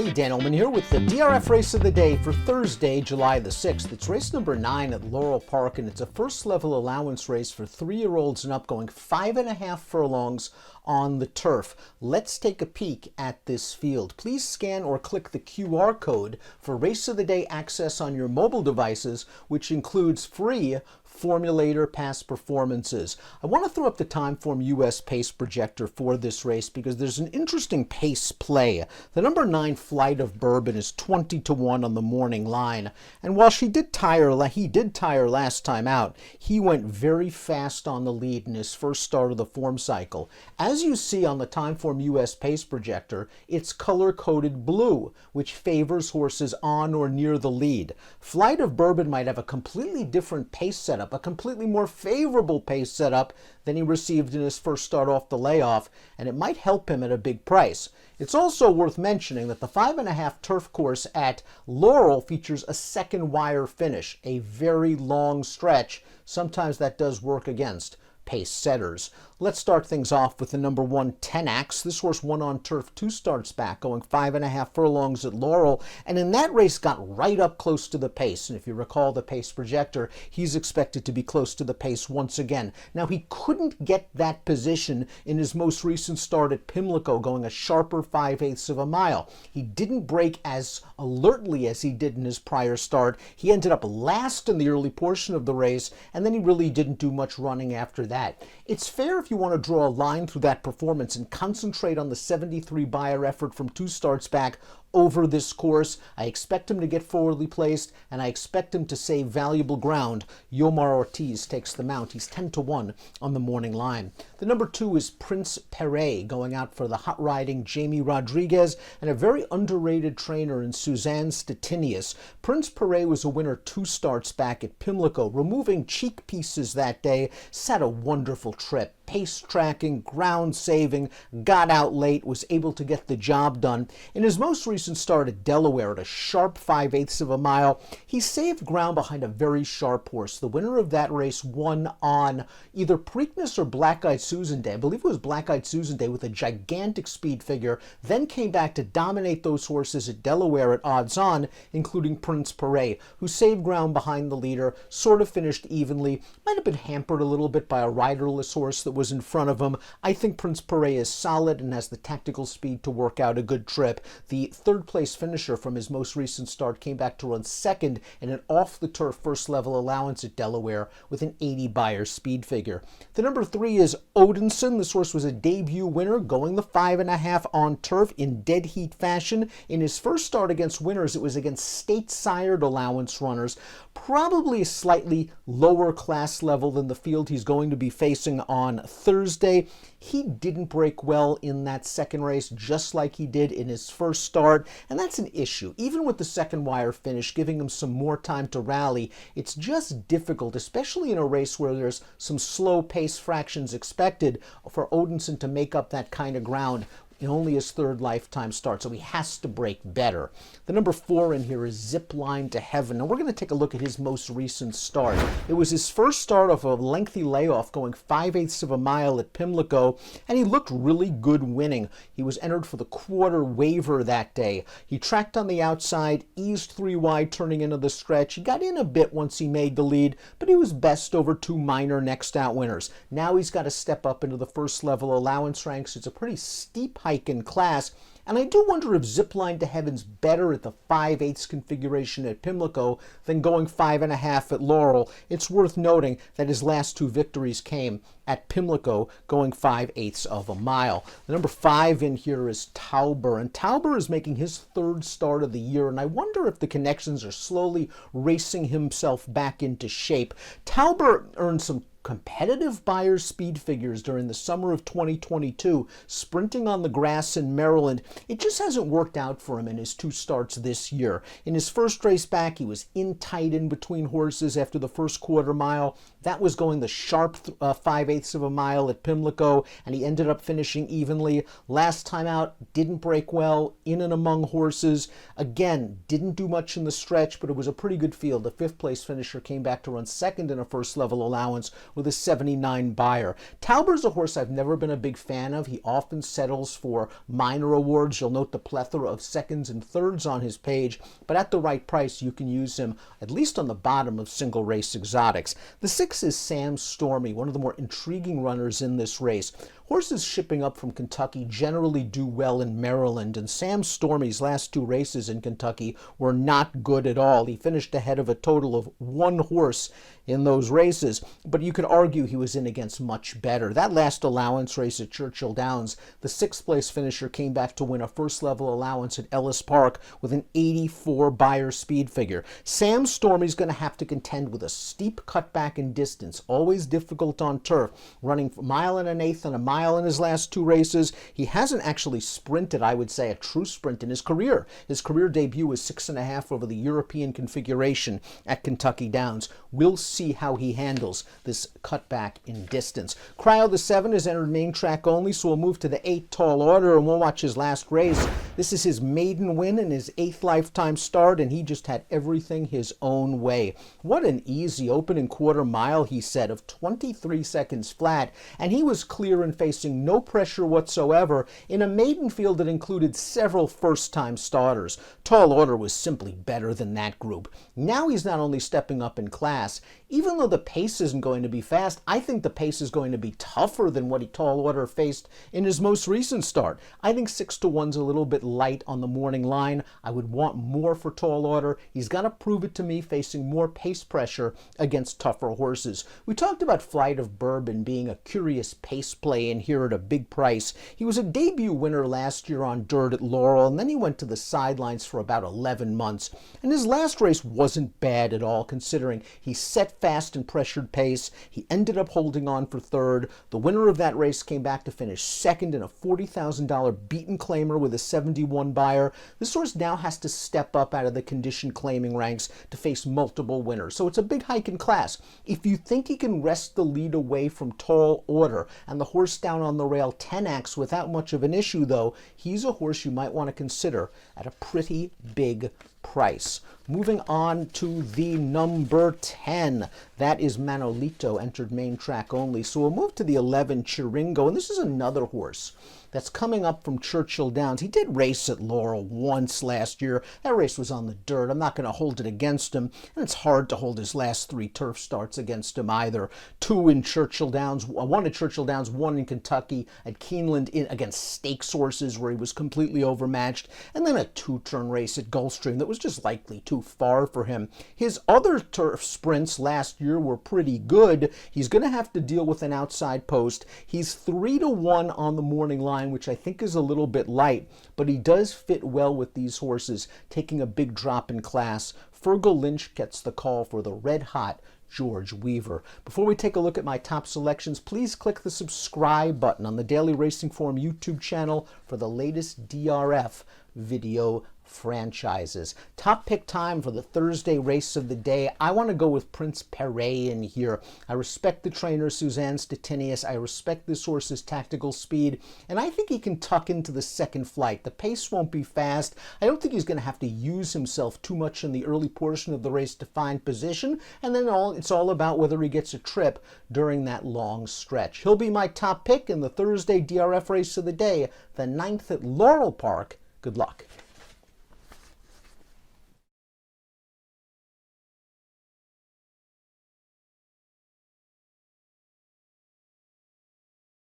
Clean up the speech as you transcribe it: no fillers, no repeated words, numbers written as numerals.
Hey, Dan Illman here with the DRF race of the day for Thursday, July the 6th. It's race number 9 at Laurel Park, and it's a first level allowance race for 3-year-olds and up, going 5.5 furlongs on the turf. Let's take a peek at this field. Please scan or click the QR code for race of the day access on your mobile devices, which includes free Formulator past performances. I want to throw up the Timeform US pace projector for this race because there's an interesting pace play. The number 9 Flight of Bourbon is 20-1 on the morning line, and while he did tire last time out, he went very fast on the lead in his first start of the form cycle. As you see on the Timeform US pace projector, it's color-coded blue, which favors horses on or near the lead. Flight of Bourbon might have a completely different pace setup, a completely more favorable pace setup than he received in his first start off the layoff, and it might help him at a big price. It's also worth mentioning that the 5.5 turf course at Laurel features a second wire finish, a very long stretch. Sometimes that does work against pace setters. Let's start things off with the number 1 Tenax. This horse won on turf 2 starts back, going 5.5 furlongs at Laurel, and in that race got right up close to the pace. And if you recall the pace projector, he's expected to be close to the pace once again. Now, he couldn't get that position in his most recent start at Pimlico, going a sharper 5/8 of a mile. He didn't break as alertly as he did in his prior start. He ended up last in the early portion of the race, and then he really didn't do much running after that. It's fair if you want to draw a line through that performance and concentrate on the 73 Beyer effort from 2 starts back over this course. I expect him to get forwardly placed, and I expect him to save valuable ground. Yomar Ortiz takes the mount. He's 10-1 on the morning line. The number 2 is Prince Perret, going out for the hot-riding Jamie Rodriguez and a very underrated trainer in Suzanne Stettinius. Prince Perret was a winner 2 starts back at Pimlico, removing cheek pieces that day, set a wonderful trip. Pace tracking, ground saving, got out late, was able to get the job done. In his most recent start at Delaware at a sharp 5/8 of a mile, he saved ground behind a very sharp horse. The winner of that race won on either Preakness or Black-Eyed Susan Day. I believe it was Black-Eyed Susan Day with a gigantic speed figure, then came back to dominate those horses at Delaware at odds-on, including Prince Perret, who saved ground behind the leader, sort of finished evenly, might have been hampered a little bit by a riderless horse that was in front of him. I think Prince Perret is solid and has the tactical speed to work out a good trip. The third-place finisher from his most recent start came back to run second in an off-the-turf first-level allowance at Delaware with an 80 Beyer speed figure. The number 3 is Odinson. This horse was a debut winner, going the 5.5 on turf in dead heat fashion. In his first start against winners, it was against state-sired allowance runners, probably a slightly lower class level than the field he's going to be facing on Thursday. He didn't break well in that second race, just like he did in his first start, and that's an issue. Even with the second wire finish, giving him some more time to rally, it's just difficult, especially in a race where there's some slow pace fractions expected, for Odinson to make up that kind of ground in only his third lifetime start, so he has to break better. The number 4 in here is Zipline to Heaven. Now we're going to take a look at his most recent start. It was his first start of a lengthy layoff, going 5/8 of a mile at Pimlico, and he looked really good winning. He was entered for the quarter waiver that day. He tracked on the outside, eased 3 wide turning into the stretch. He got in a bit once he made the lead, but he was best over 2 minor next out winners. Now he's got to step up into the first level allowance ranks. It's a pretty steep hike in class, and I do wonder if Zipline to Heaven's better at the 5/8 configuration at Pimlico than going 5.5 at Laurel. It's worth noting that his last 2 victories came at Pimlico, going 5/8 of a mile. The number 5 in here is Tauber, and Tauber is making his 3rd start of the year, and I wonder if the connections are slowly racing himself back into shape. Tauber earned some competitive Beyer speed figures during the summer of 2022, sprinting on the grass in Maryland. It just hasn't worked out for him in his 2 starts this year. In his first race back, he was in tight in between horses after the first quarter mile. That was going the sharp 5/8 of a mile at Pimlico, and he ended up finishing evenly. Last time out, didn't break well, in and among horses. Again, didn't do much in the stretch, but it was a pretty good field. The 5th place finisher came back to run second in a first level allowance with a 79 buyer. Tauber's a horse I've never been a big fan of. He often settles for minor awards. You'll note the plethora of seconds and thirds on his page, but at the right price, you can use him at least on the bottom of single race exotics. The 6 is Sam Stormy, one of the more intriguing runners in this race. Horses shipping up from Kentucky generally do well in Maryland, and Sam Stormy's last 2 races in Kentucky were not good at all. He finished ahead of a total of 1 horse in those races, but you could argue he was in against much better. That last allowance race at Churchill Downs, the 6th place finisher came back to win a first level allowance at Ellis Park with an 84 buyer speed figure. Sam Stormy's going to have to contend with a steep cutback in distance, always difficult on turf, running a mile and an eighth and a mile in his last 2 races. He hasn't actually sprinted, I would say, a true sprint in his career. His career debut was 6.5 over the European configuration at Kentucky Downs. We'll see how he handles this cutback in distance. Cryo the 7 is entered main track only, so we'll move to the 8 tall order and we'll watch his last race. This is his maiden win and his 8th lifetime start, and he just had everything his own way. What an easy opening quarter mile, he said, of 23 seconds flat, and he was clear and facing no pressure whatsoever in a maiden field that included several first-time starters. Tall order was simply better than that group. Now he's not only stepping up in class, even though the pace isn't going to be fast, I think the pace is going to be tougher than what Tall Order faced in his most recent start. I think 6-1's a little bit light on the morning line. I would want more for Tall Order. He's got to prove it to me facing more pace pressure against tougher horses. We talked about Flight of Bourbon being a curious pace play in here at a big price. He was a debut winner last year on dirt at Laurel, and then he went to the sidelines for about 11 months. And his last race wasn't bad at all, considering he set fast and pressured pace. He ended up holding on for 3rd. The winner of that race came back to finish 2nd in a $40,000 beaten claimer with a 71 buyer. This horse now has to step up out of the condition claiming ranks to face multiple winners. So it's a big hike in class. If you think he can wrest the lead away from Tall Order and the horse down on the rail 10X without much of an issue, though, he's a horse you might want to consider at a pretty big price. Moving on to the number 10. That is Manolito, entered main track only. So we'll move to the 11, Chiringo, and this is another horse that's coming up from Churchill Downs. He did race at Laurel once last year. That race was on the dirt. I'm not going to hold it against him, and it's hard to hold his last 3 turf starts against him either. 2 in Churchill Downs, 1 at Churchill Downs, 1 in Kentucky at Keeneland against stakes horses where he was completely overmatched, and then a 2-turn race at Gulfstream that was just likely too far for him. His other turf sprints last year were pretty good. He's going to have to deal with an outside post. He's 3-1 on the morning line, which I think is a little bit light, but he does fit well with these horses, taking a big drop in class. Fergal Lynch gets the call for the red-hot George Weaver. Before we take a look at my top selections, please click the subscribe button on the Daily Racing Form YouTube channel for the latest DRF video franchises. Top pick time for the Thursday race of the day. I want to go with Prince Perret in here. I respect the trainer Suzanne Statinius. I respect this horse's tactical speed, and I think he can tuck into the second flight. The pace won't be fast. I don't think he's going to have to use himself too much in the early portion of the race to find position, and then it's all about whether he gets a trip during that long stretch. He'll be my top pick in the Thursday DRF race of the day, the 9th at Laurel Park. Good luck.